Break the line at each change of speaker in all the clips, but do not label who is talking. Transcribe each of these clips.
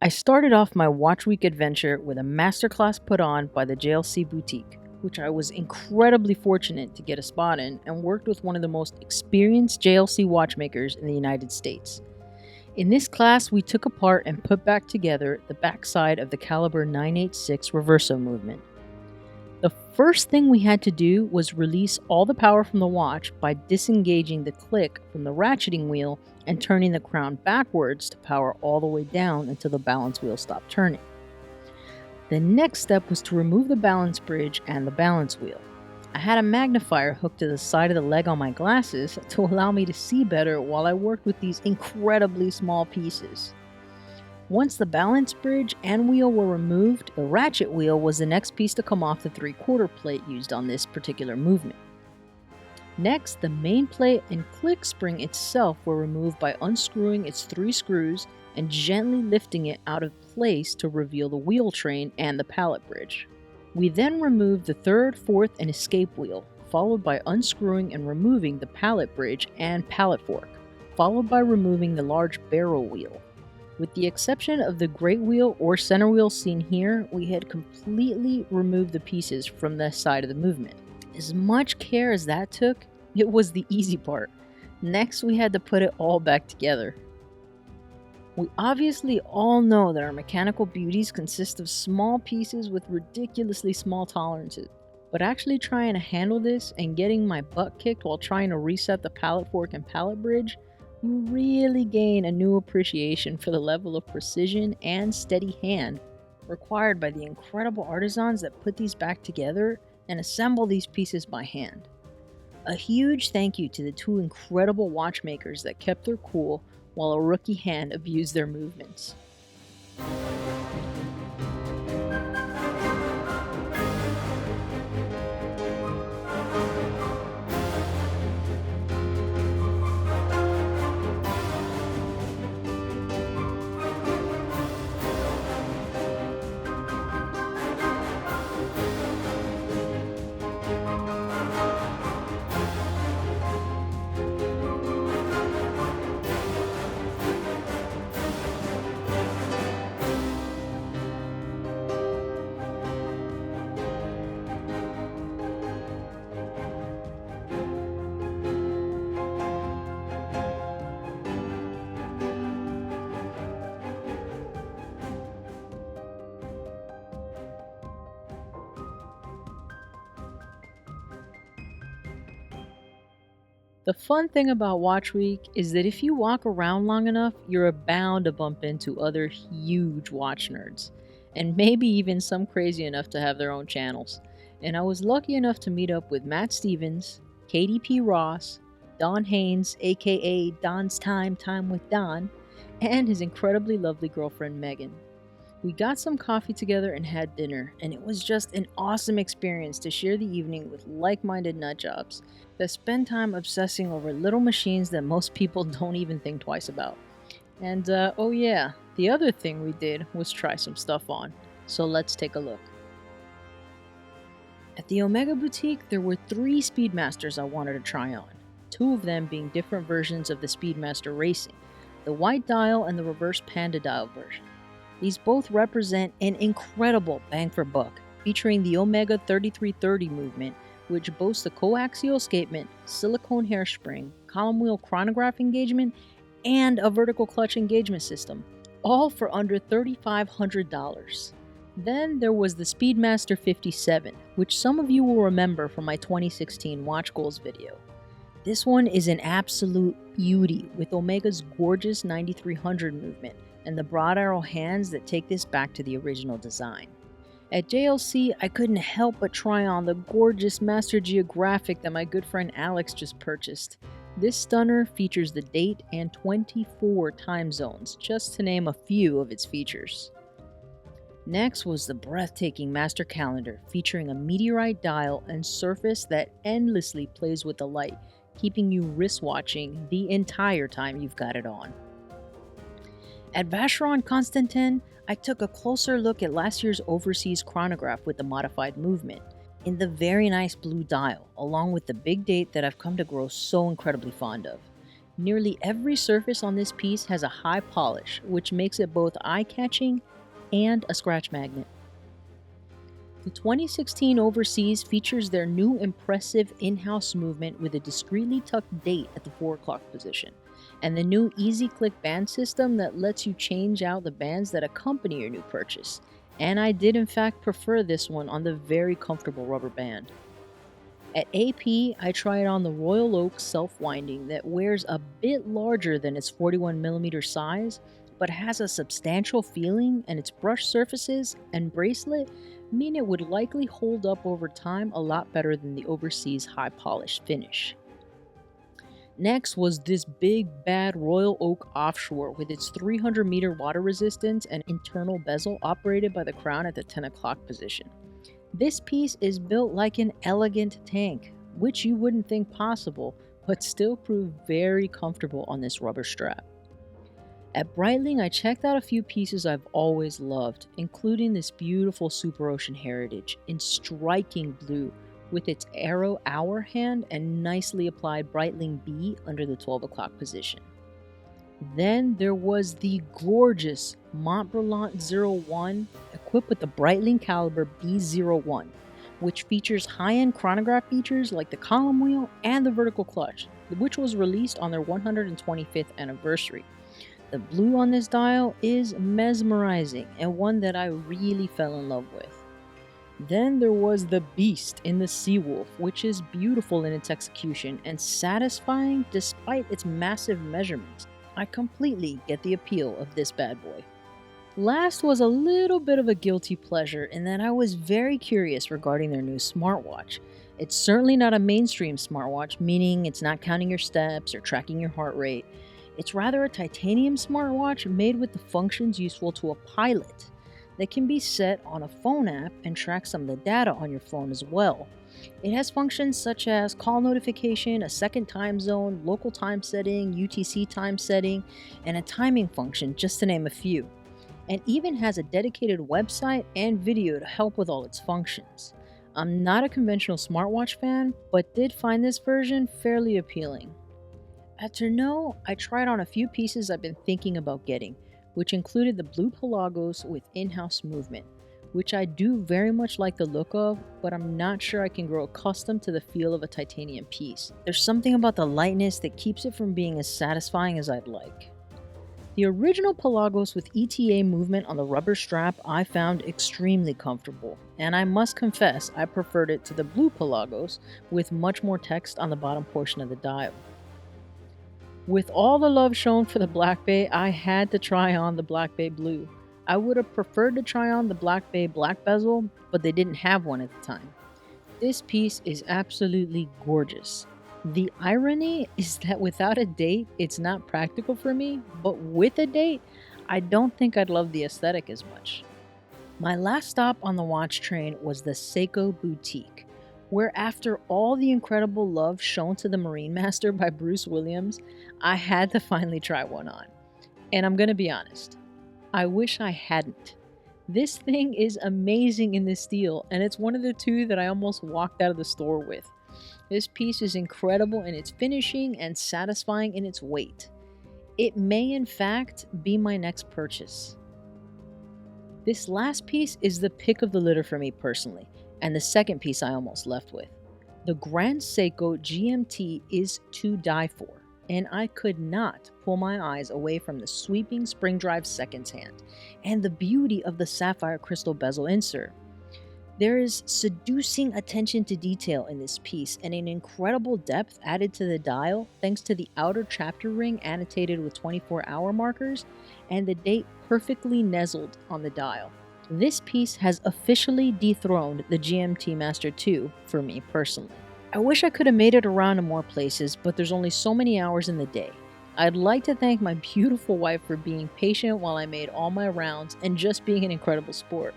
I started off my Watch Week adventure with a masterclass put on by the JLC boutique, which I was incredibly fortunate to get a spot in, and worked with one of the most experienced JLC watchmakers in the United States. In this class, we took apart and put back together the backside of the caliber 986 reverso movement. The first thing we had to do was release all the power from the watch by disengaging the click from the ratcheting wheel and turning the crown backwards to power all the way down until the balance wheel stopped turning. The next step was to remove the balance bridge and the balance wheel. I had a magnifier hooked to the side of the leg on my glasses to allow me to see better while I worked with these incredibly small pieces. Once the balance bridge and wheel were removed, the ratchet wheel was the next piece to come off the 3/4 plate used on this particular movement. Next, the main plate and click spring itself were removed by unscrewing its 3 screws and gently lifting it out of place to reveal the wheel train and the pallet bridge. We then removed the 3rd, 4th, and escape wheel, followed by unscrewing and removing the pallet bridge and pallet fork, followed by removing the large barrel wheel. With the exception of the great wheel or center wheel seen here, we had completely removed the pieces from the side of the movement. As much care as that took, it was the easy part. Next, we had to put it all back together. We obviously all know that our mechanical beauties consist of small pieces with ridiculously small tolerances, but actually trying to handle this and getting my butt kicked while trying to reset the pallet fork and pallet bridge, you really gain a new appreciation for the level of precision and steady hand required by the incredible artisans that put these back together and assemble these pieces by hand. A huge thank you to the 2 incredible watchmakers that kept their cool while a rookie hand abused their movements. The fun thing about Watch Week is that if you walk around long enough, you're bound to bump into other huge watch nerds, and maybe even some crazy enough to have their own channels. And I was lucky enough to meet up with Matt Stevens, KDP Ross, Don Haynes, aka Don's Time with Don, and his incredibly lovely girlfriend Megan. We got some coffee together and had dinner, and it was just an awesome experience to share the evening with like-minded nutjobs that spend time obsessing over little machines that most people don't even think twice about. And oh yeah, the other thing we did was try some stuff on. So let's take a look. At the Omega Boutique, there were 3 Speedmasters I wanted to try on, 2 of them being different versions of the Speedmaster Racing, the white dial and the reverse panda dial version. These both represent an incredible bang for buck, featuring the Omega 3330 movement, which boasts a coaxial escapement, silicone hairspring, column wheel chronograph engagement, and a vertical clutch engagement system, all for under $3,500. Then there was the Speedmaster 57, which some of you will remember from my 2016 Watch Goals video. This one is an absolute beauty with Omega's gorgeous 9300 movement and the broad arrow hands that take this back to the original design. At JLC, I couldn't help but try on the gorgeous Master Geographic that my good friend Alex just purchased. This stunner features the date and 24 time zones, just to name a few of its features. Next was the breathtaking Master Calendar, featuring a meteorite dial and surface that endlessly plays with the light, keeping you wrist-watching the entire time you've got it on. At Vacheron Constantin, I took a closer look at last year's overseas chronograph with the modified movement, in the very nice blue dial, along with the big date that I've come to grow so incredibly fond of. Nearly every surface on this piece has a high polish, which makes it both eye-catching and a scratch magnet. The 2016 Overseas features their new impressive in-house movement with a discreetly tucked date at the 4 o'clock position, and the new Easy Click band system that lets you change out the bands that accompany your new purchase. And I did in fact prefer this one on the very comfortable rubber band. At AP, I tried on the Royal Oak self-winding that wears a bit larger than its 41mm size, but has a substantial feeling, and its brush surfaces and bracelet mean it would likely hold up over time a lot better than the Overseas high polished finish. Next was this big bad Royal Oak offshore with its 300-meter water resistance and internal bezel operated by the crown at the 10 o'clock position. This piece is built like an elegant tank, which you wouldn't think possible, but still proved very comfortable on this rubber strap. At Breitling, I checked out a few pieces I've always loved, including this beautiful Super Ocean Heritage in striking blue with its arrow hour hand and nicely applied Breitling B under the 12 o'clock position. Then there was the gorgeous Montbrillant 01 equipped with the Breitling caliber B01, which features high-end chronograph features like the column wheel and the vertical clutch, which was released on their 125th anniversary. The blue on this dial is mesmerizing and one that I really fell in love with. Then there was the Beast in the Seawolf, which is beautiful in its execution and satisfying despite its massive measurements. I completely get the appeal of this bad boy. Last was a little bit of a guilty pleasure in that I was very curious regarding their new smartwatch. It's certainly not a mainstream smartwatch, meaning it's not counting your steps or tracking your heart rate. It's rather a titanium smartwatch made with the functions useful to a pilot that can be set on a phone app and track some of the data on your phone as well. It has functions such as call notification, a second time zone, local time setting, UTC time setting, and a timing function, just to name a few. And even has a dedicated website and video to help with all its functions. I'm not a conventional smartwatch fan, but did find this version fairly appealing. At Tourneau, I tried on a few pieces I've been thinking about getting, which included the blue Pelagos with in-house movement, which I do very much like the look of, but I'm not sure I can grow accustomed to the feel of a titanium piece. There's something about the lightness that keeps it from being as satisfying as I'd like. The original Pelagos with ETA movement on the rubber strap I found extremely comfortable, and I must confess I preferred it to the blue Pelagos with much more text on the bottom portion of the dial. With all the love shown for the Black Bay, I had to try on the Black Bay Blue. I would have preferred to try on the Black Bay Black Bezel, but they didn't have one at the time. This piece is absolutely gorgeous. The irony is that without a date, it's not practical for me, but with a date, I don't think I'd love the aesthetic as much. My last stop on the watch train was the Seiko Boutique, where after all the incredible love shown to the Marine Master by Bruce Williams, I had to finally try one on. And I'm gonna be honest, I wish I hadn't. This thing is amazing in the steel, and it's one of the two that I almost walked out of the store with. This piece is incredible in its finishing and satisfying in its weight. It may in fact be my next purchase. This last piece is the pick of the litter for me personally, and the second piece I almost left with. The Grand Seiko GMT is to die for, and I could not pull my eyes away from the sweeping spring drive seconds hand and the beauty of the sapphire crystal bezel insert. There is seducing attention to detail in this piece and an incredible depth added to the dial thanks to the outer chapter ring annotated with 24-hour markers and the date perfectly nestled on the dial. This piece has officially dethroned the GMT Master 2 for me personally. I wish I could have made it around to more places, but there's only so many hours in the day. I'd like to thank my beautiful wife for being patient while I made all my rounds and just being an incredible sport.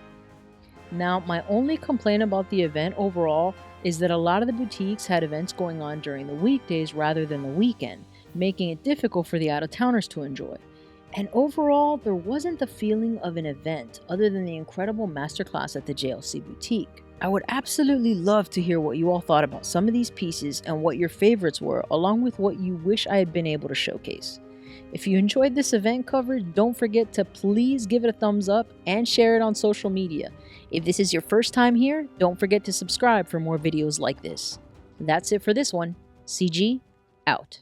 Now, my only complaint about the event overall is that a lot of the boutiques had events going on during the weekdays rather than the weekend, making it difficult for the out-of-towners to enjoy. And overall, there wasn't the feeling of an event other than the incredible masterclass at the JLC boutique. I would absolutely love to hear what you all thought about some of these pieces and what your favorites were, along with what you wish I had been able to showcase. If you enjoyed this event coverage, don't forget to please give it a thumbs up and share it on social media. If this is your first time here, don't forget to subscribe for more videos like this. That's it for this one. CG, out.